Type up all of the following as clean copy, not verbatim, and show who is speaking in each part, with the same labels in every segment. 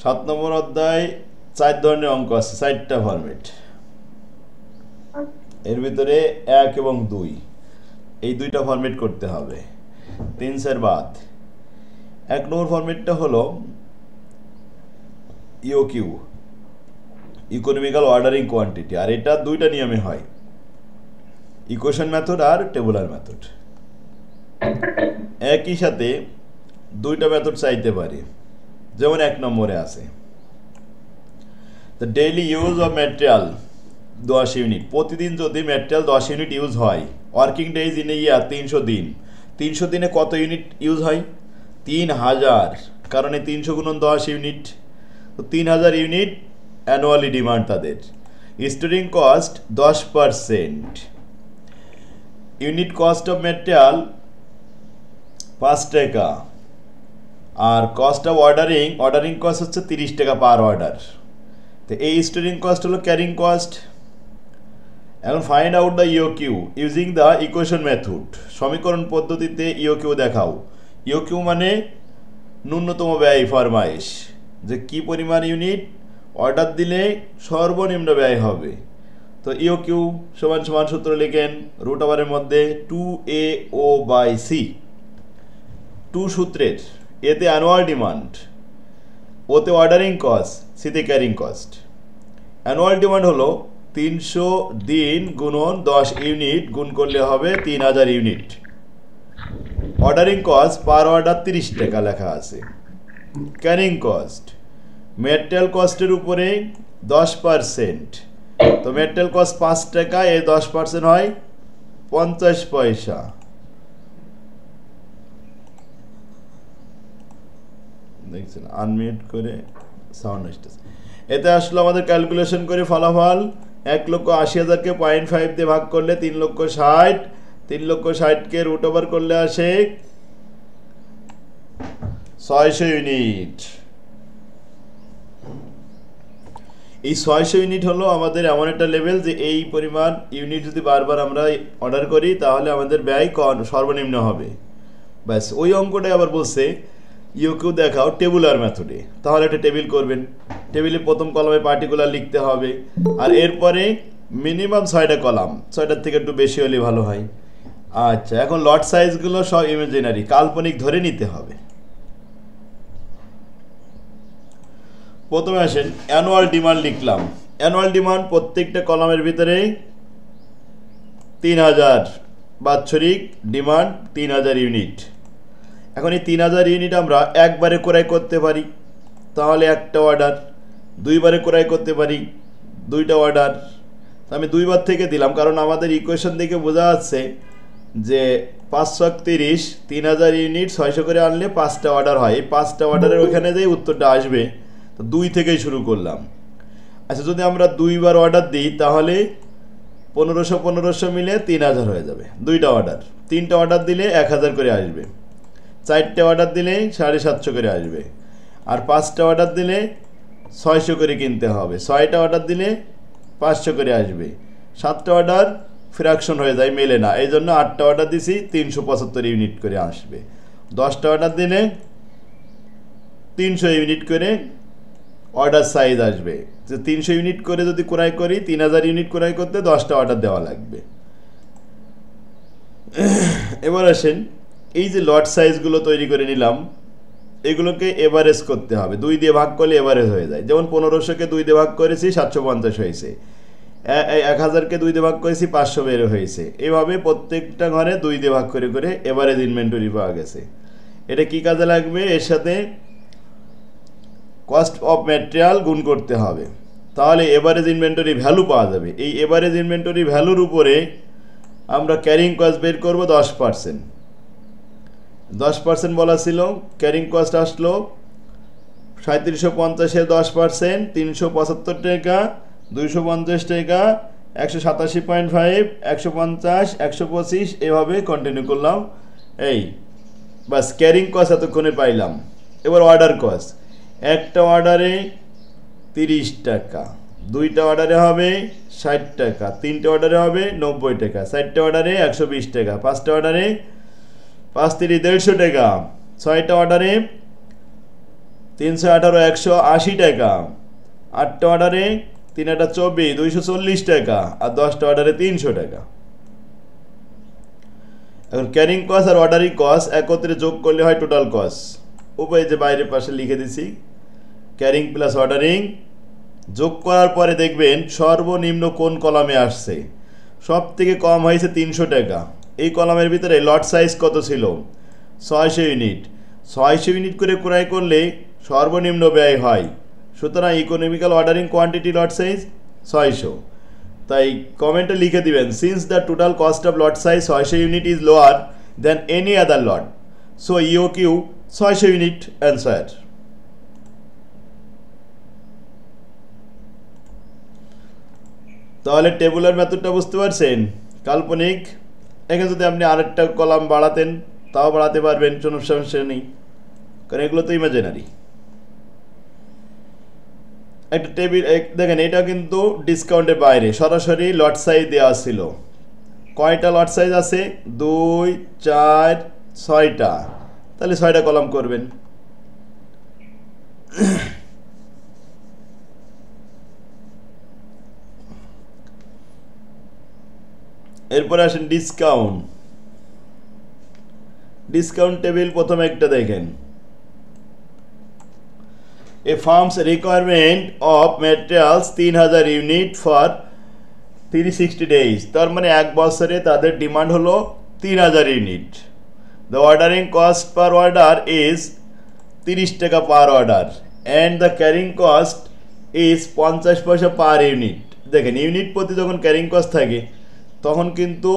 Speaker 1: 7 নম্বর অধ্যায় 4 ধরনের অঙ্ক আছে, 4টা ফরম্যাট। এর ভিতরে 1 এবং 2 এই দুইটা ফরম্যাট করতে হবে। 3 4 বাদ। 1 নম্বর ফরম্যাটটা হলো ইওকিউ, ইকোনমিক্যাল অর্ডারিং কোয়ান্টিটি, আর এটা দুইটা নিয়মে হয়, ইকুয়েশন মেথড আর টেবুলার মেথড। একই সাথে দুইটা মেথড চাইতে পারি, যেমন 1 নম্বরে আছে the daily use of material 10 unit. প্রতিদিন যদি ম্যাটেরিয়াল 10 ইউনিট ইউজ হয়, ওয়ার্কিং ডেজ ইন এ ইয়ার 300 দিন, 300 দিনে কত ইউনিট ইউজ হয়? 3000, কারণ এই 300 গুণন 10 ইউনিট, তো 3000 ইউনিট অ্যানুয়ালি ডিমান্ড তাদের। Storing cost 10%, unit cost of material 5 টাকা, আর কস্ট অফ অর্ডারিং কস্ট হচ্ছে 30 টাকা পার অর্ডার। তো এই স্টোরিং কস্ট হলো ক্যারিং কস্ট। এখন find out the EOQ using the equation method. সমীকরণ পদ্ধতিতে ইওকিউ দেখাও। ইওকিউ মানে ন্যূনতম ব্যয় ফরমাইশ, যে কি পরিমাণ ইউনিট অর্ডার দিলে সর্বনিম্ন ব্যয় হবে। তো ইওকিউ সমান সমান সূত্র লিখেন, রুট ওভারের মধ্যে 2AO/C। 2 সূত্রের, এতে অ্যানুয়াল ডিমান্ড, ওতে অর্ডারিং কস্ট, সিতে ক্যারিং কস্ট। অ্যানুয়াল ডিমান্ড হলো 300 দিন গুণন 10 ইউনিট গুণ করলে হবে 3000 unit. Ordering cost per order 30 টাকা লেখা আছে। ক্যারিং কস্ট ম্যাটেরিয়াল কস্টের উপরে 10%, তো ম্যাটেরিয়াল কস্ট 5 টাকা, এর 10% হয় 50 পয়সা। দেখছেন আনমিউট করে সাউন্ড আসতেছে। এতে আসলে আমাদের ক্যালকুলেশন করে ফলাফল 1,80,000-কে 0.5 দিয়ে ভাগ করলে 3,60,000, 3,60,000-কে রুট ওভার করলে আসে 600 ইউনিট। এই 600 ইউনিট হলো আমাদের এমন একটা লেভেল যে এই পরিমাণ ইউনিট যদি বারবার আমরা অর্ডার করি তাহলে আমাদের ব্যয় সর্বনিম্ন হবে। ব্যাস, ওই অঙ্কটাই আবার বলছে ইওকিউ দেখাও টেবুলার মেথডে। তাহলে একটা টেবিল করবেন, টেবিলে প্রথম কলামে পার্টিকুলার লিখতে হবে, আর এরপরে মিনিমাম 6টা কলাম, 6টার থেকে একটু বেশি হলে ভালো হয়। আচ্ছা, এখন লট সাইজগুলো সব ইমাজিনারি, কাল্পনিক ধরে নিতে হবে। প্রথমে আসেন অ্যানুয়াল ডিমান্ড লিখলাম। অ্যানুয়াল ডিমান্ড প্রত্যেকটা কলামের ভিতরে 3000, বাৎসরিক ডিমান্ড 3000 ইউনিট। এখন এই 3000 ইউনিট আমরা একবারে ক্রয় করতে পারি, তাহলে একটা অর্ডার। দুইবারে ক্রয় করতে পারি, 2টা অর্ডার। আমি 2বার থেকে দিলাম, কারণ আমাদের ইকুয়েশন দেখে বোঝা যাচ্ছে যে 530, 3000 ইউনিট 600 করে আনলে 5টা অর্ডার হয়। এই 5টা অর্ডারের ওইখানে যেই উত্তরটা আসবে, তো 2 থেকেই শুরু করলাম। আচ্ছা, যদি আমরা 2বার অর্ডার দিই তাহলে 1500 মিলে 3000 হয়ে যাবে। 2টা অর্ডার, 3টা অর্ডার দিলে 1000 করে আসবে। 4টে অর্ডার দিলে 750 করে আসবে, আর 5টা অর্ডার দিলে 600 করে কিনতে হবে। 6টা অর্ডার দিলে 500 করে আসবে। 7টা অর্ডার ফ্র্যাকশন হয়ে যায়, মেলে না, এই জন্য 8টা অর্ডার দিছি, 375 ইউনিট করে আসবে। 10টা অর্ডার দিলে 300 ইউনিট করে অর্ডার সাইজ আসবে। যে 300 ইউনিট করে যদি ক্রয় করি, 3000 ইউনিট ক্রয় করতে 10টা অর্ডার দেওয়া লাগবে। এবার আসেন, এই যে লট সাইজগুলো তৈরি করে নিলাম, এগুলোকে এভারেজ করতে হবে। 2 দিয়ে ভাগ করলে এভারেজ হয়ে যায়। যেমন 1500-কে 2 দিয়ে ভাগ করেছি, 750 হয়েছে। 1000-কে 2 দিয়ে ভাগ করেছি, 500 বের হয়েছে। এভাবে প্রত্যেকটা ঘরে 2 দিয়ে ভাগ করে করে এভারেজ ইনভেন্টরি পাওয়া গেছে। এটা কি কাজে লাগবে? এর সাথে কস্ট অফ ম্যাটেরিয়াল গুণ করতে হবে, তাহলে এভারেজ ইনভেন্টরি ভ্যালু পাওয়া যাবে। এই এভারেজ ইনভেন্টরি ভ্যালুর উপরে আমরা ক্যারিং কস্ট বের করব 10%। 10% বলা ছিল, ক্যারিং কস্ট আসলো 3750-এর 10%, 375 টাকা, 250 টাকা, 187.5, 150, 125, এভাবে কন্টিনিউ করলাম। এই বাস, ক্যারিং কস্ট এতক্ষণে পাইলাম। এবার অর্ডার কস্ট, একটা অর্ডারে 30 টাকা, 2টা অর্ডারে হবে 60 টাকা, 3টে অর্ডারে হবে 90 টাকা, 4টে অর্ডারে 120 টাকা, 5টে অর্ডারে 5 × 3 = 150 টাকা, 6টা অর্ডারে 318 180 টাকা, 8টা অর্ডারে 3 8 24 240 টাকা, আর 10টা অর্ডারে 300 টাকা। এখন ক্যারিং কস্ট আর অর্ডারিং কস্ট একত্রে যোগ করলে হয় টোটাল কস্ট। উভয় যে বাইরের পাশে লিখে দিছি, ক্যারিং প্লাস অর্ডারিং যোগ করার পরে দেখবেন সর্বনিম্ন কোন কলামে আসছে, সব থেকে কম হয়েছে 300 টাকা। এই কলামের ভিতরে লট সাইজ কত ছিল? 600 ইউনিট। 600 ইউনিট করে ক্রয় করলে সর্বনিম্ন ব্যয় হয়, সুতরাং economical ordering quantity lot size 600। তাই কমেন্টে লিখে দিবেন, since the total cost of lot size 600 unit is lower then any other lot, so EOQ 600 unit answer. তাহলে টেবুলার মেথডটা বুঝতে পারছেন? কাল্পনিক। এখানে যদি আপনি আরেকটা কলাম বাড়াতেন তাও বাড়াতে পারবেন, কোনো সমস্যা নেই, কারণ এগুলো তো ইমাজিনারি। একটা টেবিল দেখেন, এটা কিন্তু ডিসকাউন্টের বাইরে, সরাসরি লট সাইজ দেওয়া ছিল। কয়টা লট সাইজ আছে? 2 4 6টা, তাহলে 6টা কলাম করবেন। এরপরে আসেন ডিসকাউন্ট। ডিসকাউন্ট টেবিল প্রথমে একটা দেখেন, a firm's requirement of materials 3000 unit for 360 days, তার মানে এক বছরে তাদের ডিমান্ড হলো 3000 unit. The ordering cost per order is 30 টাকা per order and the carrying cost is 50 পয়সা পার ইউনিট। দেখেন, ইউনিট প্রতি যখন ক্যারিং কস্ট থাকে তখন কিন্তু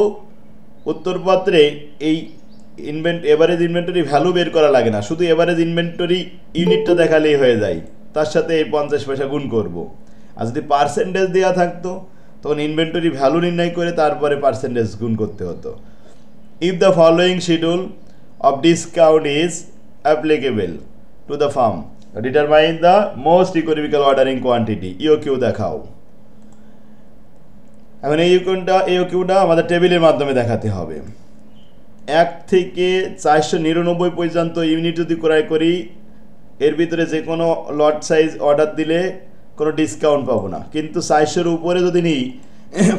Speaker 1: উত্তরপত্রে এই এভারেজ ইনভেন্টরি ভ্যালু বের করা লাগে না, শুধু এভারেজ ইনভেন্টরি ইউনিটটা দেখালেই হয়ে যায়, তার সাথে এই 50 পয়সা গুণ করব। আর যদি পার্সেন্টেজ দেওয়া থাকতো তখন ইনভেন্টরি ভ্যালু নির্ণয় করে তারপরে পার্সেন্টেজ গুণ করতে হতো। If the following schedule of discount is applicable to the firm, determine the most economical ordering quantity. EOQ দেখাও। এখন এই ইওকিউটা আমাদের টেবিলের মাধ্যমে দেখাতে হবে। 1 থেকে 499 পর্যন্ত ইউনিট যদি ক্রয় করি, এর ভিতরে যে কোনো লট সাইজ অর্ডার দিলে কোনো ডিসকাউন্ট পাবো না, কিন্তু 400-র উপরে যদি নিই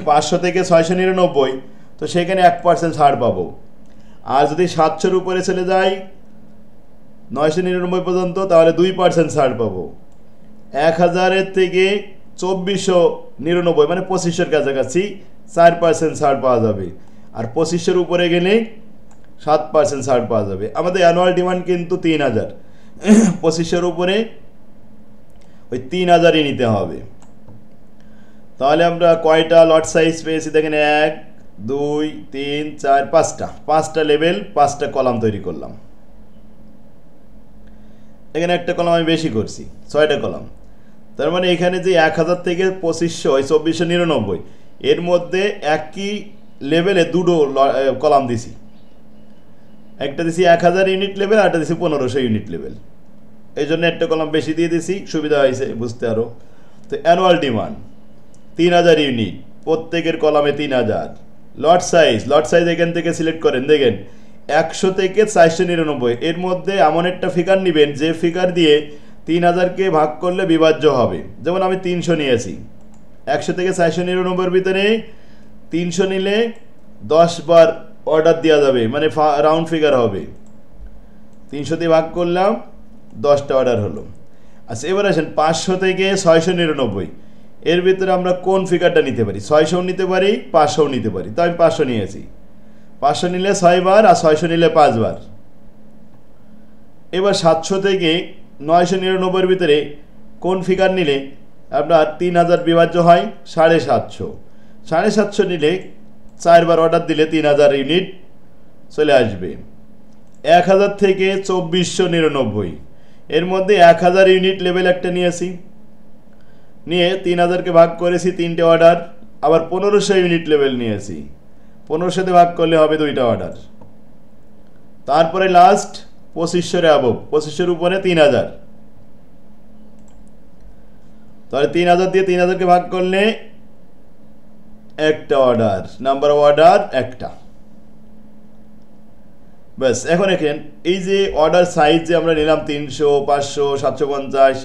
Speaker 1: 500 থেকে 699, তো সেখানে 1% ছাড় পাবো। আর যদি 700-র উপরে চলে যাই 999 পর্যন্ত, তাহলে 2% ছাড় পাবো। 1000-এর থেকে 2499 মানে 2500-এর কাছাকাছি 4% ছাড় পাওয়া যাবে। আর 2500-এর উপরে গেলে 7% ছাড় পাওয়া যাবে। আমাদের অ্যানুয়াল ডিমান্ড কিন্তু 3000, 2500-এর উপরে ওই 3000-ই নিতে হবে। তাহলে আমরা কয়টা লট সাইজ পেয়েছি দেখেন, 1 2 3 4 5টা লেভেল, 5টা কলাম তৈরি করলাম। এখানে একটা কলাম আমি বেশি করছি, 6টা কলাম। তার মানে এখানে যে 1000 থেকে 2500 ওই 2499, এর মধ্যে একই লেভেলে দুটো কলাম দিছি। একটা দিছি 1000 ইউনিট লেভেল, আর একটা দিছি 1500 ইউনিট লেভেল। এই জন্য একটা কলাম বেশি দিয়ে দিছি, সুবিধা হয়েছে বুঝতে আরও। তো অ্যানুয়াল ডিমান্ড 3000 ইউনিট, প্রত্যেকের কলামে 3000। লট সাইজ এখান থেকে সিলেক্ট করেন, দেখেন 100 থেকে 499, এর মধ্যে এমন একটা ফিগার নেবেন যে ফিগার দিয়ে 3000-কে ভাগ করলে বিভাজ্য হবে। যেমন আমি 300 নিয়েছি, 100 থেকে 499-এর ভিতরে 300 নিলে 10 বার অর্ডার দেওয়া যাবে, মানে রাউন্ড ফিগার হবে। 300 দিয়ে ভাগ করলাম, 10টা অর্ডার হলো। আচ্ছা, এবার আসেন 500 থেকে 699, এর ভিতরে আমরা কোন ফিগারটা নিতে পারি? 600 নিতে পারি, 500 নিতে পারি। তো আমি 500 নিয়েছি। 500 নিলে 6 বার, আর 600 নিলে 5 বার। এবার 700 থেকে 999-এর ভিতরে কোন ফিগার নিলে আপনার 3000 বিভাজ্য হয়? 750। 750 নিলে 4 বার অর্ডার দিলে 3000 ইউনিট চলে আসবে। 1000 থেকে 2499, এর মধ্যে 1000 ইউনিট লেভেল একটা নিয়েছি, নিয়ে 3000-কে ভাগ করেছি 3টে অর্ডার। আবার 1500 ইউনিট লেভেল নিয়েছি, 1500-তে ভাগ করলে হবে 2টা অর্ডার। তারপরে লাস্ট 2500-এর অ্যাবভ, 2500-এর উপরে 3000। তাহলে 3000 দিয়ে 3000-কে ভাগ করলে একটা অর্ডার, নাম্বার অফ অর্ডার একটা। ব্যাস এখন দেখেন এই যে অর্ডার সাইজ যে আমরা নিলাম 300 500 750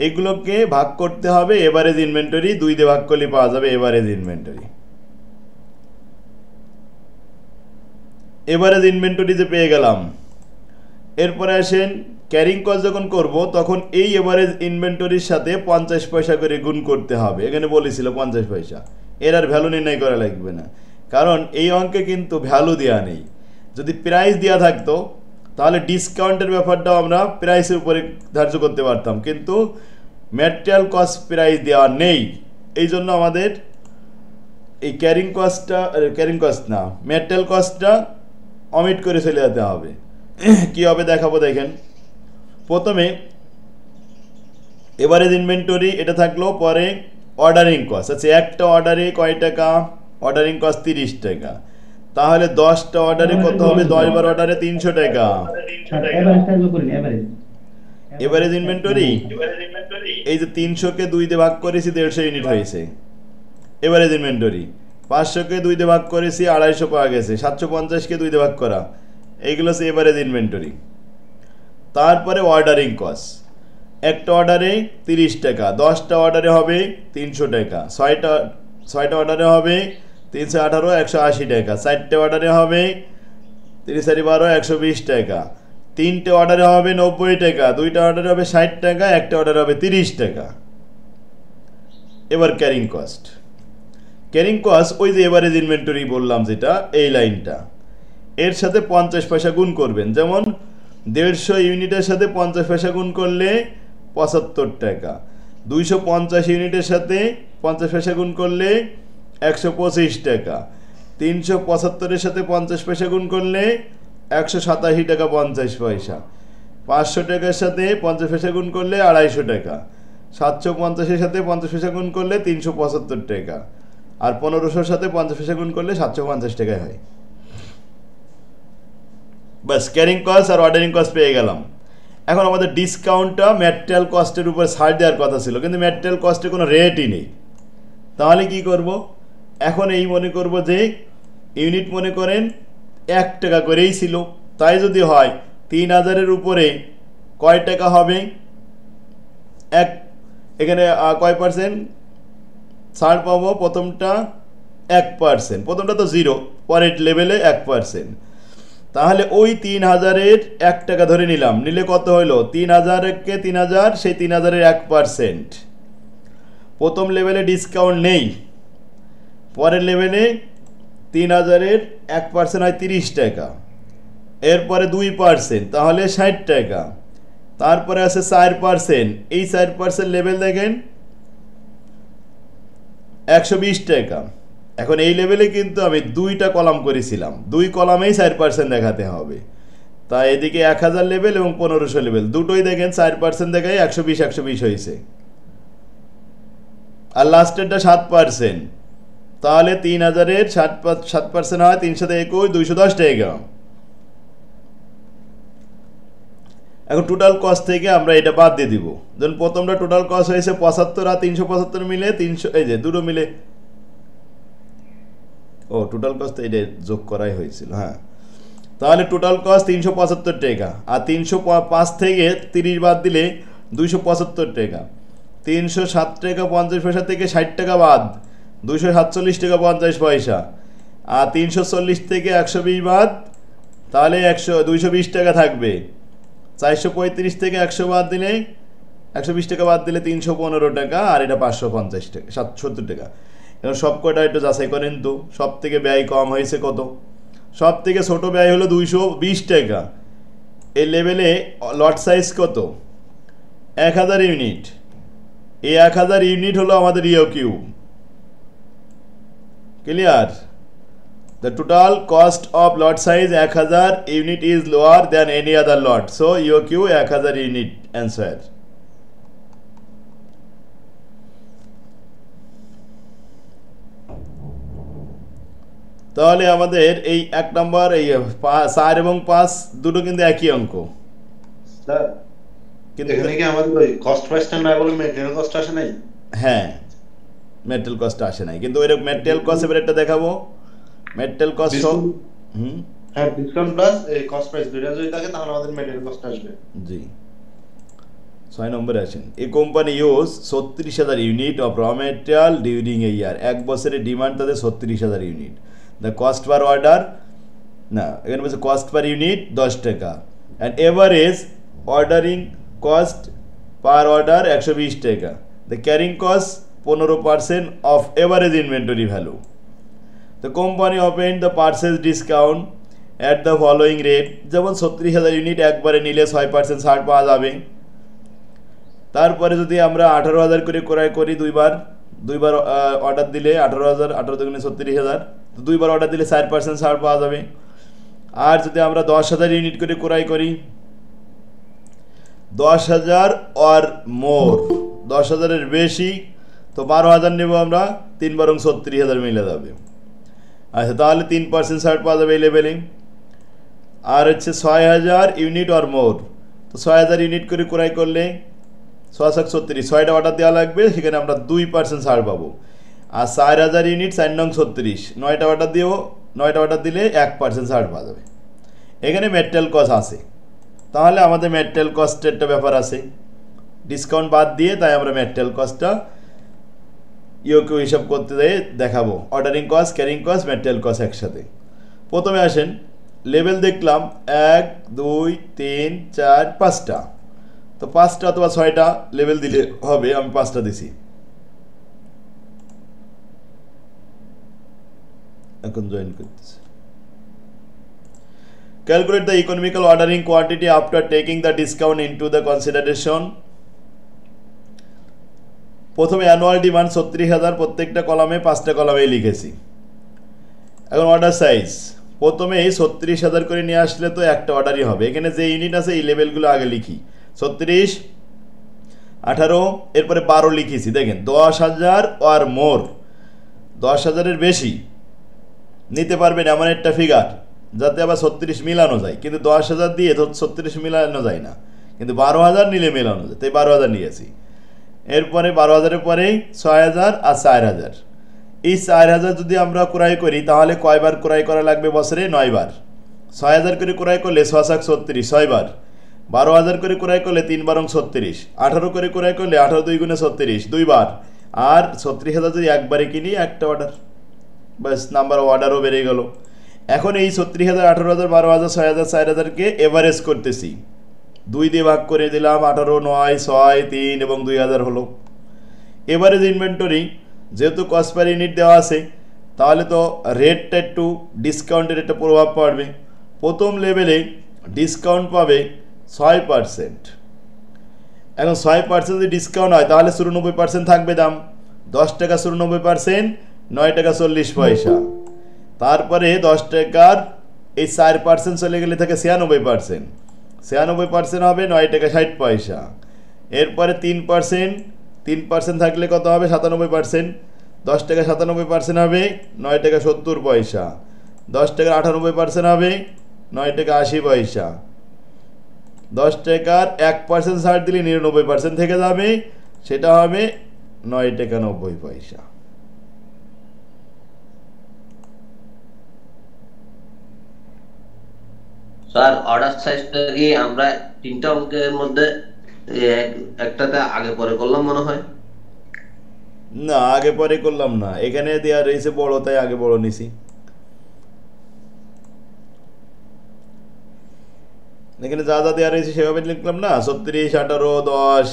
Speaker 1: এগুলোকে ভাগ করতে হবে এভারেজ ইনভেন্টরি, 2 দিয়ে ভাগ করলে পাওয়া যাবে এভারেজ ইনভেন্টরি। এভারেজ ইনভেন্টরি যে পেয়ে গেলাম, এরপরে আসেন ক্যারিং কস্ট যখন করব তখন এই এভারেজ ইনভেন্টরির সাথে 50 পয়সা করে গুণ করতে হবে। এখানে বলেছিল 50 পয়সা, এর আর ভ্যালু নির্ণয় করা লাগবে না, কারণ এই অঙ্কে কিন্তু ভ্যালু দেওয়া নেই। যদি প্রাইস দেওয়া থাকতো তাহলে ডিসকাউন্টের ব্যাপারটাও আমরা প্রাইসের উপরে ধার্য করতে পারতাম, কিন্তু ম্যাটেরিয়াল কস্ট প্রাইস দেওয়া নেই। এই জন্য আমাদের এই ক্যারিং কস্ট না, ম্যাটেরিয়াল কস্টটা অমিট করে চলে যেতে হবে। কি হবে দেখাবো, দেখেন প্রথমে এভারেজ ইনভেন্টরি এটা থাকলো, পরে অর্ডারিং কস্ট। আচ্ছা একটা অর্ডারে কয় টাকা? অর্ডারিং কস্ট 30 টাকা, তাহলে 10টা অর্ডারে কত হবে? 10 বার অর্ডারে 300 টাকা। এভারেজ ইনভেন্টরি এই যে 300-কে 2 দিয়ে ভাগ করেছি 150 ইউনিট হয়েছে এভারেজ ইনভেন্টরি, 500-কে 2 দিয়ে ভাগ করেছি 250 পাওয়া গেছে, 750-কে 2 দিয়ে ভাগ করা, এইগুলো হচ্ছে এভারেজ ইনভেন্টরি। তারপরে অর্ডারিং কস্ট, একটা অর্ডারে 30 টাকা, 10টা অর্ডারে হবে 300 টাকা, 6টা অর্ডারে হবে 318 180 টাকা, 4টে অর্ডারে হবে 3×4 = 120 টাকা, 3টে অর্ডারে হবে 90 টাকা, 2টা অর্ডারে হবে 60 টাকা, একটা অর্ডারে হবে 30 টাকা। এবার ক্যারিং কস্ট, ক্যারিং কস্ট ওই যে এভারেজ ইনভেন্টরি বললাম যেটা, এই লাইনটা, এর সাথে 50 পয়সা গুণ করবেন। যেমন 150 ইউনিটের সাথে 50 পয়সা গুণ করলে 75 টাকা, 250 ইউনিটের সাথে 50 পয়সা গুণ করলে 125 টাকা, 375-এর সাথে 50 পয়সা গুণ করলে 187 টাকা 50 পয়সা, 500 টাকার সাথে 50 পয়সা গুণ করলে 250 টাকা, 750-এর সাথে 50 পয়সা গুণ করলে 375 টাকা, আর 1500-এর সাথে 50 পয়সা গুণ করলে 750 টাকায় হয়। বাস ক্যারিং কস্ট আর অর্ডারিং কস্ট পেয়ে গেলাম। এখন আমাদের ডিসকাউন্টটা ম্যাটেরিয়াল কস্টের উপর ছাড় দেওয়ার কথা ছিল, কিন্তু ম্যাটেরিয়াল কস্টে কোনো রেটই নেই। তাহলে কি করব? এখন এই মনে করব যে ইউনিট মনে করেন 1 টাকা করেই ছিল, তাই যদি হয় 3000-এর উপরে কয় টাকা হবে? এখানে কয় পার্সেন্ট ছাড় পাবো? প্রথমটা 1%, প্রথমটা তো 0, পরের লেভেলে 1%। তাহলে ওই 3000-এর 1 টাকা ধরে নিলাম, নিলে কত হলো? 3000-কে 3000, সেই 3000-এর 1%। প্রথম লেভেলে ডিসকাউন্ট নেই, পরের লেভেলে 3000-এর 1% হয় 30 টাকা, এরপরে 2%, তাহলে 60 টাকা, তারপরে আছে 4%, এই 4% লেভেল দেখেন 120 টাকা। এখন এই লেভেলে কিন্তু আমি 2টা কলাম করেছিলাম, 2 কলামেই 4% দেখাতে হবে, তাই এদিকে 1000 লেভেল এবং 1500 লেভেল দুটোই দেখেন 4% দেখায় 120 হয়েছে, আর লাস্টেরটা 7%, তাহলে 3000-এর 7% হয় 321, 210 টাকা। এখন টোটাল কস্ট থেকে আমরা এটা বাদ দিয়ে দিব। যেমন প্রথমটা টোটাল কস্ট হয়েছে 75, আর 375 মিলে 300, এই যে দুটো মিলে, ও টোটাল কস্ট এটা যোগ করাই হয়েছিল, হ্যাঁ। তাহলে টোটাল কস্ট 375 টাকা, আর 305 থেকে 30 বাদ দিলে 275 টাকা, 307 টাকা 50 পয়সা থেকে 60 টাকা বাদ 247 টাকা 50 পয়সা, আর 340 থেকে 120 বাদ, তাহলে 220 টাকা থাকবে। 435 থেকে 100 বাদ দিলে 120 টাকা বাদ দিলে 315 টাকা, আর এটা 550 টাকা, 70 টাকা। এখন সব কয়টা একটু যাচাই করেন তো, সব থেকে ব্যয় কম হয়েছে কত? সব থেকে ছোট ব্যয় হলো 220 টাকা। এই লেভেলে লট সাইজ কত? 1000 ইউনিট। এই 1000 ইউনিট হলো আমাদের ইওকিউ। Clear? The total cost of lot size 1000 unit is lower than any other lot. So EOQ 1000 unit answer. তাহলে আমাদের এই 1 নম্বর, এই 4 এবং 5 দুটো কিন্তু একই অঙ্ক।
Speaker 2: স্যার কিন্তু এখানে কি আমাদের ওই কস্ট প্রাইসটা না বলে ম্যাটেরিয়াল কস্ট আসে নাই?
Speaker 1: হ্যাঁ, ম্যাটেরিয়াল কস্ট আসে নাই, কিন্তু ওই ম্যাটেরিয়াল কস্ট এবার একটা দেখাবো। ম্যাটেরিয়াল কস্ট
Speaker 2: হ্যাঁ ডিসকাউন্ট প্লাস কস্ট প্রাইস দুইটা যদি থাকে তাহলে আমাদের ম্যাটেরিয়াল কস্ট আসবে।
Speaker 1: জি 6 নম্বরে আসেন। A company use 36,000 unit of raw material during a year. এক বছরে ডিমান্ড তাদের 36,000 unit. The cost per order, না এখানে বলছে কস্ট পার ইউনিট 10 টাকা, and average ordering cost per order 120 টাকা। The carrying cost 15% of average inventory value. The company open the purchase discount at the following rate. যেমন 36,000 unit একবারে নিলে 6% ছাড় পাওয়া যাবে। তারপরে যদি আমরা 18,000 করে ক্রয় করি, দুইবার অর্ডার দিলে 18,000, 18 দুগুণে 36,000, তো দুইবার অর্ডার দিলে 4% ছাড় পাওয়া যাবে। আর যদি আমরা 10,000 ইউনিট করে ক্রয় করি, 10,000 অর মোর, 10,000-এর বেশি, তো 12,000 নেব আমরা, 3 বারং 36,000 মিলে যাবে। আচ্ছা তাহলে 3% ছাড় পাওয়া যাবে এই লেভেলে। আর হচ্ছে 6,000 ইউনিট অর মোর, তো 6,000 ইউনিট করে ক্রয় করলে 6,36, 6টা অর্ডার দেওয়া লাগবে, সেখানে আমরা 2% ছাড় পাবো। আর 4,000 ইউনিট 4 নং 36, 9টা অর্ডার দিয়েও, 9টা অর্ডার দিলে 1% ছাড় পাওয়া যাবে। এখানে ম্যাটেরিয়াল কস্ট আছে, তাহলে আমাদের ম্যাটেরিয়াল কস্টের একটা ব্যাপার আছে, ডিসকাউন্ট বাদ দিয়ে, তাই আমরা ম্যাটেরিয়াল কস্টটা ইউকিউ হিসাব করতে যেয়ে দেখাবো। Ordering cost, carrying cost, material cost একসাথে। প্রথমে আসেন, লেভেল দেখলাম 1, 2, 3, 4, 5টা, তো 5টা অথবা 6টা লেভেল দিলে হবে, আমি 5টা দিছি। এখন জয়েন করতেছি। Calculate the economical ordering quantity after taking the discount into the consideration. প্রথমে অ্যানুয়াল ডিমান্ড 36,000, প্রত্যেকটা কলামে 5টা কলামেই লিখেছি। এখন অর্ডার সাইজ, প্রথমে 36,000 করে নিয়ে আসলে তো একটা অর্ডারই হবে। এখানে যে ইউনিট আছে এই লেভেলগুলো আগে লিখি, 36, 18, এরপরে 12 লিখেছি। দেখেন 10,000 আর মোর, 10,000-এর বেশি নিতে পারবেন এমন একটা ফিগার যাতে আবার 36 মিলানো যায়, কিন্তু 10,000 দিয়ে 36 মিলানো যায় না, কিন্তু 12,000 নিলে মেলানো যায়, তাই 12,000 নিয়েছি। এরপরে 12,000-এর পরেই 6,000 আর 4,000। এই 4,000 যদি আমরা ক্রয় করি তাহলে কয়বার ক্রয় করা লাগবে বছরে? 9 বার। 6,000 করে ক্রয় করলে 6,36, 6 বার। 12,000 করে ক্রয় করলে 3 বারং 36, 18 করে ক্রয় করলে 18 2 গুণে 36, 2 বার। আর 36,000 যদি একবারে কিনি, একটা অর্ডার, বাস নাম্বার অফ অর্ডারও বেড়ে গেল। এখন এই 36,000, 18,000, 12,000, 6,000, 4,000-কে এভারেজ করতেছি, 2 দিয়ে ভাগ করে দিলাম, 18, 9, 6, 3 এবং 2,000 হলো। এভারেজ ইনভেন্টরি, যেহেতু কস্ট পার ইউনিট দেওয়া আছে, তাহলে তো রেটটা একটু, ডিসকাউন্টের একটা প্রভাব পড়বে। প্রথম লেভেলে ডিসকাউন্ট পাবে 6%। এখন 6% যদি ডিসকাউন্ট হয় তাহলে 94% থাকবে দাম, 10 টাকা 94%, 9 টাকা 40 পয়সা। তারপরে 10 টাকার এই 4% চলে গেলে থাকে 96%, 96% হবে 9 টাকা 60 পয়সা। এরপরে 3% থাকলে কত হবে? 97%, 10 টাকা 97% হবে 9 টাকা 70 পয়সা। 10 টাকার 98% হবে 9 টাকা 80 পয়সা। 10 টাকার 1% ছাড় দিলে 99% থেকে যাবে, সেটা হবে 9 টাকা 90 পয়সা।
Speaker 3: স্যার অর্ডার সাইজটা কি আমরা তিনটা অঙ্কের মধ্যে একটাতে আগে পরে করলাম মনে হয়?
Speaker 1: না, আগে পরে করলাম না, এখানে দেওয়া রয়েছে বড়, তাই আগে বড় নিছি। এখানে যা যা দেওয়া রয়েছে সেভাবে লিখলাম না, 36, 18, 10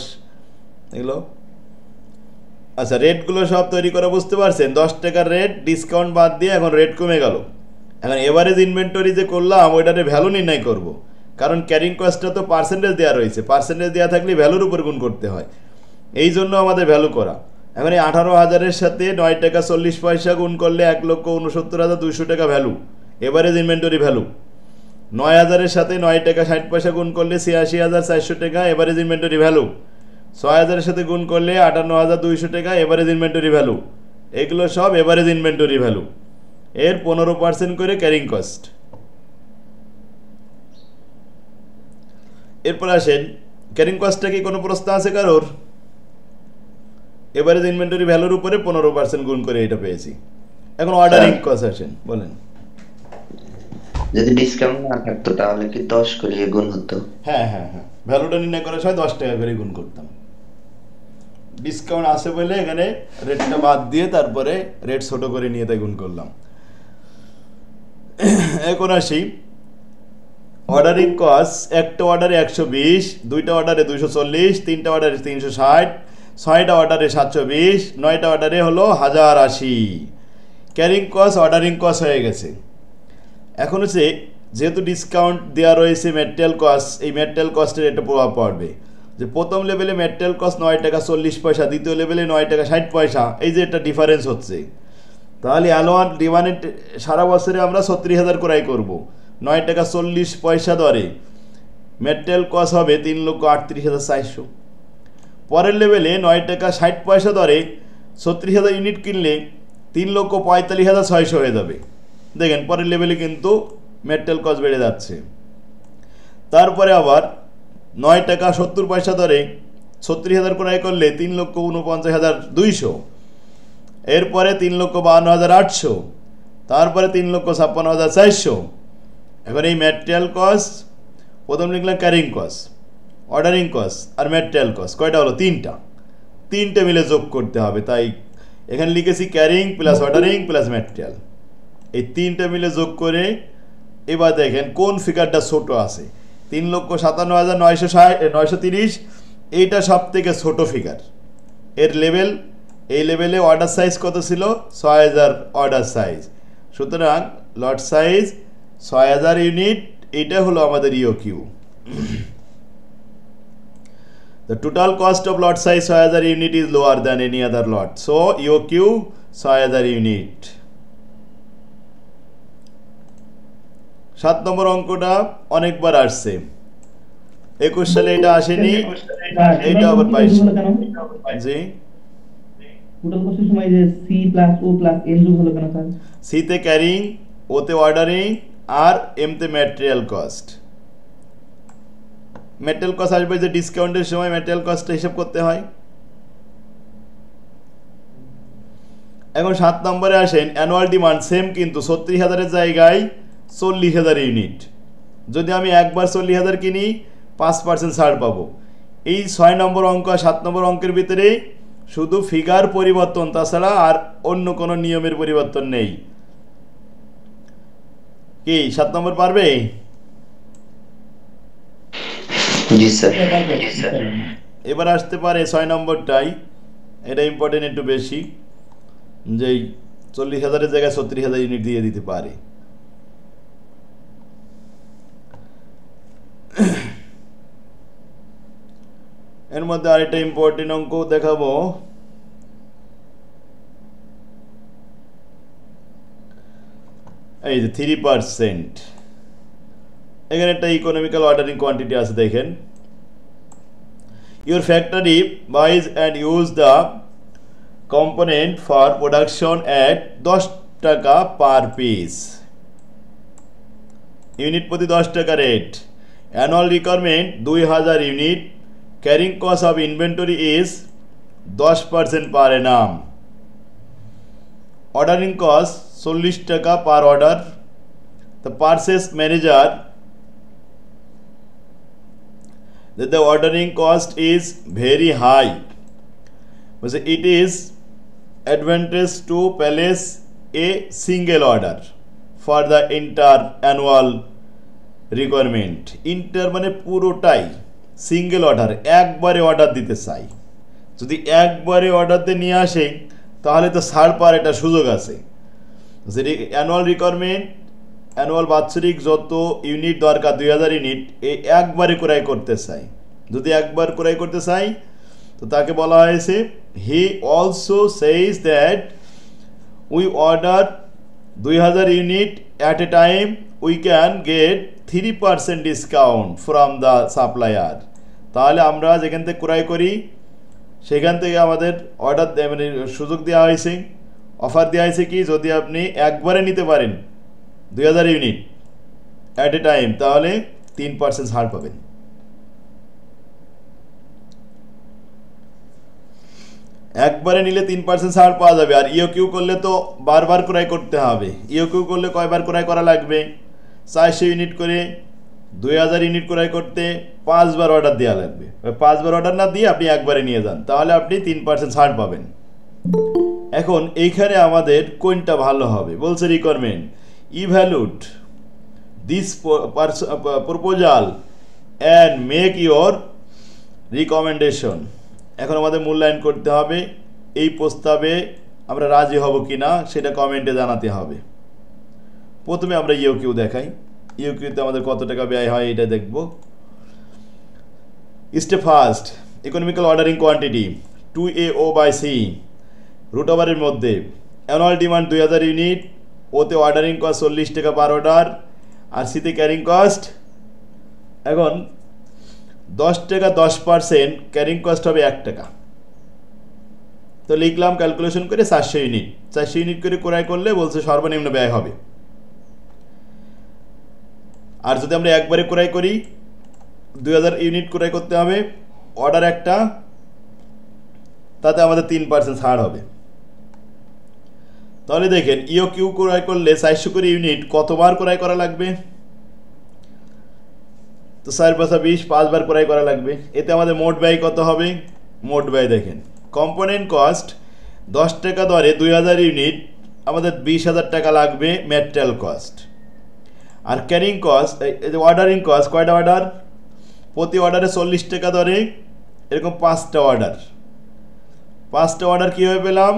Speaker 1: এগুলো। আচ্ছা, রেটগুলো সব তৈরি করা বুঝতে পারছেন? 10 টাকার রেট, ডিসকাউন্ট বাদ দিয়ে এখন রেট কমে গেল। এখন এভারেজ ইনভেন্টরি যে করলাম ওইটাতে ভ্যালু নির্ণয় করব, কারণ ক্যারিং কস্টটা তো পার্সেন্টেজ দেওয়া রয়েছে, পার্সেন্টেজ দেওয়া থাকলে ভ্যালুর উপর গুণ করতে হয়, এই জন্য আমাদের ভ্যালু করা। এখন এই 18,000-এর সাথে 9 টাকা 40 পয়সা গুণ করলে 1,69,200 টাকা ভ্যালু, এভারেজ ইনভেন্টরি ভ্যালু। 9,000-এর সাথে 9 টাকা 60 পয়সা গুণ করলে 86,400 টাকা এভারেজ ইনভেন্টরি ভ্যালু। 6,000-এর সাথে গুণ করলে 58,200 টাকা এভারেজ ইনভেন্টরি ভ্যালু। এগুলো সব এভারেজ ইনভেন্টরি ভ্যালু, এর 15% করে ক্যারিং কস্ট। এরপর আসেন, ক্যারিং কস্টটা কি কোনো প্রশ্ন আছে কারোর? এভারেজ ইনভেন্টরি ভ্যালুর উপরে 15% গুণ করে এটা পেয়েছি। এখন অর্ডারিং কস্ট আসেন, বলেন।
Speaker 3: যদি ডিসকাউন্ট না থাকতো তাহলে কি 10 করে গুণ হতো?
Speaker 1: হ্যাঁ হ্যাঁ হ্যাঁ, ভ্যালুটা নির্ণয় করার সময় 10 টাকা করে গুণ করতাম। ডিসকাউন্ট আছে বলে এখানে রেটটা বাদ দিয়ে তারপরে রেট ছোট করে নিয়ে তাই গুণ করলাম। এখন আসি অর্ডারিং কস্ট। একটা অর্ডারে 120, দুইটা অর্ডারে 240, তিনটা অর্ডারে 360, 6টা অর্ডারে 720, 9টা অর্ডারে হলো 1080। ক্যারিং কস্ট অর্ডারিং কস্ট হয়ে গেছে। এখন হচ্ছে যেহেতু ডিসকাউন্ট দেওয়া রয়েছে ম্যাটেরিয়াল কস্ট, এই ম্যাটেরিয়াল কস্টের একটা প্রভাব পড়বে যে প্রথম লেভেলে ম্যাটেরিয়াল কস্ট 9 টাকা 40 পয়সা, দ্বিতীয় লেভেলে 9 টাকা 60 পয়সা, এই যে একটা ডিফারেন্স হচ্ছে। তাহলে অ্যানুয়াল ডিমান্ড সারা বছরে আমরা 36,000 ক্রয় করব, 9 টাকা 40 পয়সা দরে ম্যাটেরিয়াল কস্ট হবে 3,38,400। পরের লেভেলে 9 টাকা 60 পয়সা দরে 36,000 ইউনিট কিনলে 3,45,600 হয়ে যাবে। দেখেন পরের লেভেলে কিন্তু ম্যাটেরিয়াল কস্ট বেড়ে যাচ্ছে। তারপরে আবার 9 টাকা 70 পয়সা দরে 36,000 ক্রয় করলে 3,49,200, এরপরে 3,52,800, তারপরে 3,56,400। এখন এই ম্যাটেরিয়াল কস্ট, প্রথম লিখলাম ক্যারিং কস্ট, অর্ডারিং কস্ট আর ম্যাটেরিয়াল কস্ট, কয়টা হলো? তিনটে মিলে যোগ করতে হবে। তাই এখানে লিখেছি carrying plus ordering plus material, এই তিনটে মিলে যোগ করে এবার দেখেন কোন ফিগারটা ছোট আছে। 3,57,930, এইটা সব থেকে ছোট ফিগার। এর লেভেল, এই লেভেলে অর্ডার সাইজ কত ছিল? 6,000 অর্ডার সাইজ। সুতরাং লট সাইজ 6,000 ইউনিট, এটা হলো আমাদের ইওকিউ। The total cost of lot size 6,000 unit is lower than any other lot. So EOQ 6,000 unit. 7 নম্বর অঙ্কটা অনেকবার আসছে, 21 সালে এটা আসেনি, এটা আবার 22। জি,
Speaker 4: টোটাল কস্টের সময় যে সি প্লাস ও প্লাস এন যোগ হলো কেন স্যার?
Speaker 1: সি তে ক্যারিং, ও তে অর্ডারিং আর এম তে ম্যাটেরিয়াল কস্ট। ম্যাটেরিয়াল কস্ট আসবে যে ডিসকাউন্টের সময় ম্যাটেরিয়াল কস্টটা হিসাব করতে হয়। এখন 7 নম্বরে আসেন অ্যানুয়াল ডিমান্ড সেম কিন্তু 36,000 জায়গায় 40,000 ইউনিট। যদি আমি একবার 40,000 কিনি 5% ছাড় পাবো। এই 6 নম্বর অঙ্ক আর 7 নম্বর অঙ্কের ভিতরে শুধু ফিগার পরিবর্তন, তাছাড়া আর অন্য কোনো নিয়মের পরিবর্তন নেই। কি 7 নম্বর পারবে?
Speaker 3: জি স্যার।
Speaker 1: এবার আসতে পারে 6 নম্বরটাই, এটা ইম্পর্টেন্ট একটু বেশি, যে 40,000 জায়গায় 36,000 ইউনিট দিয়ে দিতে পারে। এর মধ্যে আরেকটা ইম্পর্টেন্ট অঙ্ক দেখাবো। এই যে 3%, এখানে একটা ইকোনমিক্যাল অর্ডারিং কোয়ান্টিটি আছে। দেখেন, your factory buys and use the component for production at 10 টাকা পার পিস, ইউনিট প্রতি 10 টাকা rate. Annual requirement 2,000 unit, carrying cost of inventory is 10% per annum, ordering cost 40 টাকা per order. The purchase manager that the ordering cost is very high, but it is advantageous to place a single order for the entire annual requirement. Inter মানে পুরোটাই single order, একবারে order দিতে চাই। যদি একবারে অর্ডারতে নিয়ে আসে তাহলে তো ছাড় পাওয়ার একটা সুযোগ আছে। যদি অ্যানুয়াল রিকোয়ারমেন্ট, অ্যানুয়াল বাৎসরিক যত ইউনিট দরকার 2,000 ইউনিট, এই একবারে ক্রয় করতে চাই। যদি একবার ক্রয় করতে চাই তো তাকে বলা হয়েছে he also সেইজ that we order 2,000 unit at a time, we can get 3% discount from the supplier. তাহলে আমরা যেখান থেকে ক্রয় করি সেখান থেকে আমাদের অর্ডার মানে সুযোগ দেওয়া হয়েছে, অফার দেওয়া হয়েছে কি, যদি আপনি একবারে নিতে পারেন 2,000 ইউনিট অ্যাট এ টাইম তাহলে 3% ছাড় পাবেন। একবারে নিলে 3% ছাড় পাওয়া যাবে। আর ইওকিউ করলে তো বারবার ক্রয় করতে হবে। ইওকিউ করলে কয়বার ক্রয় করা লাগবে? 400 ইউনিট করে 2000 ইউনিট ক্রয় করতে 5 বার অর্ডার দেওয়া লাগবে। 5 বার অর্ডার না দিয়ে আপনি একবারে নিয়ে যান, তাহলে আপনি 3% ছাড় পাবেন। এখন এইখানে আমাদের কোনটা ভালো হবে বলছে requirement evaluate this proposal and make your recommendation. এখন আমাদের মূল্যায়ন করতে হবে এই প্রস্তাবে আমরা রাজি হব কি না সেটা কমেন্টে জানাতে হবে। প্রথমে আমরা ইউকিউ দেখাই, ইউকিউতে আমাদের কত টাকা ব্যয় হয় এটা দেখব। Step first, economical ordering quantity 2AO/C root ওভারের মধ্যে অ্যানুয়াল ডিমান্ড 2000 ইউনিট, ওতে অর্ডারিং কস্ট 40 টাকা পার অর্ডার, আর সিতে ক্যারিং কস্ট। এখন 10 টাকা 10% ক্যারিং কস্ট হবে 1 টাকা। তো লিখলাম ক্যালকুলেশন করে 400 ইউনিট, 400 ইউনিট করে ক্রয় করলে বলছে সর্বনিম্ন ব্যয় হবে। আর যদি আমরা একবারে ক্রয় করি 2000 ইউনিট ক্রয় করতে হবে, অর্ডার একটা, তাতে আমাদের 3% ছাড় হবে। তাহলে দেখেন ইওকিউ ক্রয় করলে 400 করে ইউনিট কতবার ক্রয় করা লাগবে? তো 4×20 5 বার ক্রয় করা লাগবে। এতে আমাদের মোট ব্যয় কত হবে? মোট ব্যয় দেখেন কম্পোনেন্ট কস্ট 10 টাকা দরে 2000 ইউনিট, আমাদের 20,000 টাকা লাগবে ম্যাটেরিয়াল কস্ট। আর ক্যারিং কস্ট, অর্ডারিং কস্ট, কয়টা অর্ডার? প্রতি অর্ডারে 40 টাকা দরে, এরকম 5টা অর্ডার। 5টা অর্ডার কীভাবে পেলাম?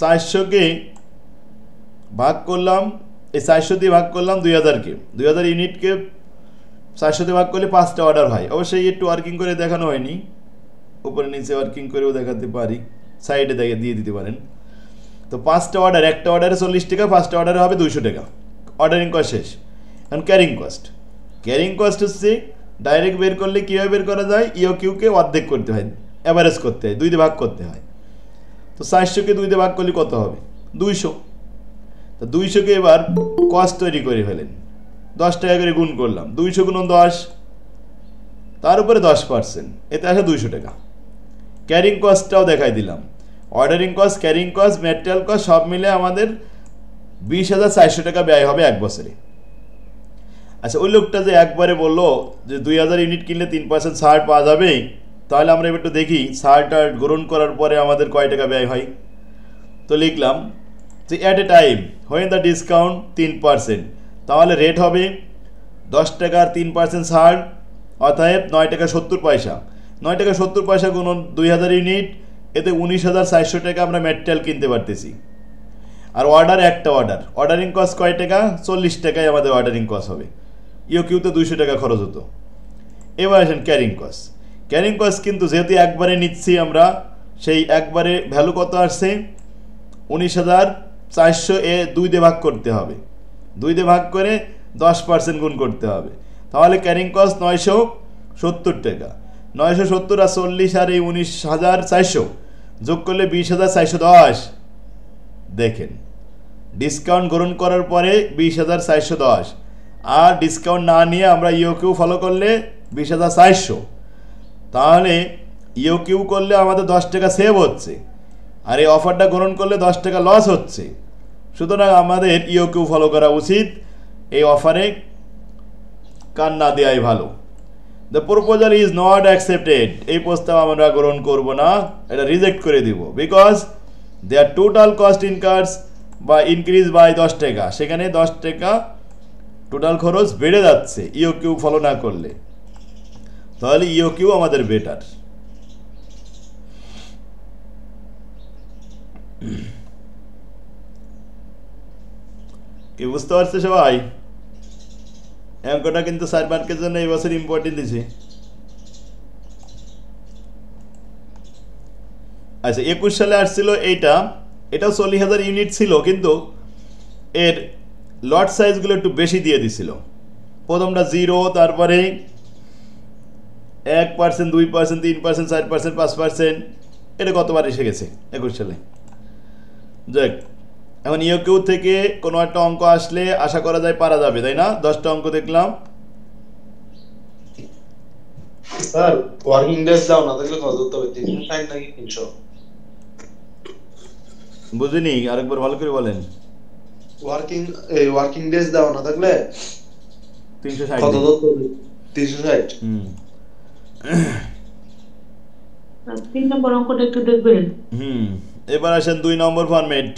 Speaker 1: 400কে ভাগ করলাম, এই 400 দিয়ে ভাগ করলাম 2000কে, 2000 ইউনিটকে 400 দিয়ে ভাগ করলে 5টা অর্ডার হয়। অবশ্যই একটু ওয়ার্কিং করে দেখানো হয়নি, উপরে নিচে ওয়ার্কিং করেও দেখাতে পারি, সাইডে দিয়ে দিতে পারেন। তো 5টা অর্ডার, একটা অর্ডারে 40 টাকা, 5টা অর্ডারে হবে 200 টাকা। অর্ডারিং কস্ট শেষ। এখন ক্যারিং কস্ট, ক্যারিং কস্ট হচ্ছে ডাইরেক্ট বের করলে কীভাবে বের করা যায়? ইওকিউকে অর্ধেক করতে হয়, অ্যাভারেজ করতে হয়, 2 দিয়ে ভাগ করতে হয়। তো 400কে 2 দিয়ে ভাগ করলে কত হবে? 200। তো 200কে এবার কস্ট তৈরি করে ফেলেন, 10 টাকা করে গুণ করলাম, 200 গুণন 10, তার উপরে 10%, এতে আসে 200 টাকা। ক্যারিং কস্টটাও দেখাই দিলাম, ordering cost, carrying cost, material cost সব মিলে আমাদের 20,400 টাকা ব্যয় হবে এক বছরে। আচ্ছা, ওই লোকটা যে একবারে বললো যে 2000 ইউনিট কিনলে 3% ছাড় পাওয়া যাবে, তাহলে আমরা এবার একটু দেখি ছাড়টা গ্রহণ করার পরে আমাদের কয় টাকা ব্যয় হয়। তো লিখলাম যে at a time when the discount 3%, তাহলে রেট হবে 10 টাকার 3% ছাড়, অতএব 9 টাকা 70 পয়সা। 9 টাকা 70 পয়সা গুণন 2000 ইউনিট, এতে 19,400 টাকা আমরা ম্যাটেরিয়াল কিনতে পারতেছি। আর অর্ডার, একটা অর্ডার, অর্ডারিং কস্ট কয় টাকা? 40 টাকায় আমাদের অর্ডারিং কস্ট হবে। ইওকিউতে 200 টাকা খরচ হতো। এবার আসেন ক্যারিং কস্ট। ক্যারিং কস্ট কিন্তু যেহেতু একবারে নিচ্ছি আমরা, সেই একবারে ভ্যালু কত আসছে? 19,400 এ 2 দিয়ে ভাগ করতে হবে, 2 দিয়ে ভাগ করে 10% গুণ করতে হবে। তাহলে ক্যারিং কস্ট 970 টাকা। 970 আর 40 আর এই 19,400 যোগ করলে 20,410। দেখেন ডিসকাউন্ট গ্রহণ করার পরে 20,410, আর ডিসকাউন্ট না নিয়ে আমরা ইওকিউ ফলো করলে 20,400। তাহলে ইওকিউ করলে আমাদের 10 টাকা সেভ হচ্ছে, আর এই অফারটা গ্রহণ করলে 10 টাকা লস হচ্ছে। সুতরাং আমাদের ইওকিউ ফলো করা উচিত, এই অফারে কান না দেওয়াই ভালো। The proposal is not accepted, এই প্রস্তাব আমরা গ্রহণ করব না, এটা রিজেক্ট করে দিব। বিকজ দেয়ার টোটাল কস্ট ইনকার্স বা ইনক্রিজ বাই 10 টাকা, সেখানে 10 টাকা টোটাল খরচ বেড়ে যাচ্ছে ইওকিউ ফলো না করলে। তাহলে ইওকিউ আমাদের বেটার। কি বুঝতে পারছে সবাই? অঙ্কটা কিন্তু 4 মার্কের জন্য এই বছর ইম্পর্টেন্ট দিছে। আচ্ছা, 21 সালে আসছিল এটাও 40,000 ইউনিট ছিল, কিন্তু এর লট সাইজগুলো একটু বেশি দিয়ে দিছিল। প্রথমটা 0, তারপরে 1%, 2%, 3%, 4%, 5%, এটা কতবার এসে গেছে 21 সালে। যাক, এখন ইওকিউ থেকে কোনো একটা অঙ্ক আসলে আশা করা যায় পারা যাবে, তাই না? 10টা অঙ্ক দেখলাম।
Speaker 2: স্যার ওয়ার্কিং ডেজ দাও না, দেখলে কত হতে হবে? 360 নাকি 300?
Speaker 1: বুঝিনি, আরেকবার ভালো করে বলেন।
Speaker 2: ওয়ার্কিং ডেজ দাও না, থাকলে
Speaker 1: 360
Speaker 2: কত
Speaker 1: দিন।
Speaker 2: দূর 360
Speaker 1: হুম
Speaker 5: 3 নম্বর অঙ্কটা একটু দেখবেন।
Speaker 1: হুম এবার আসেন 2 নম্বর ফরম্যাট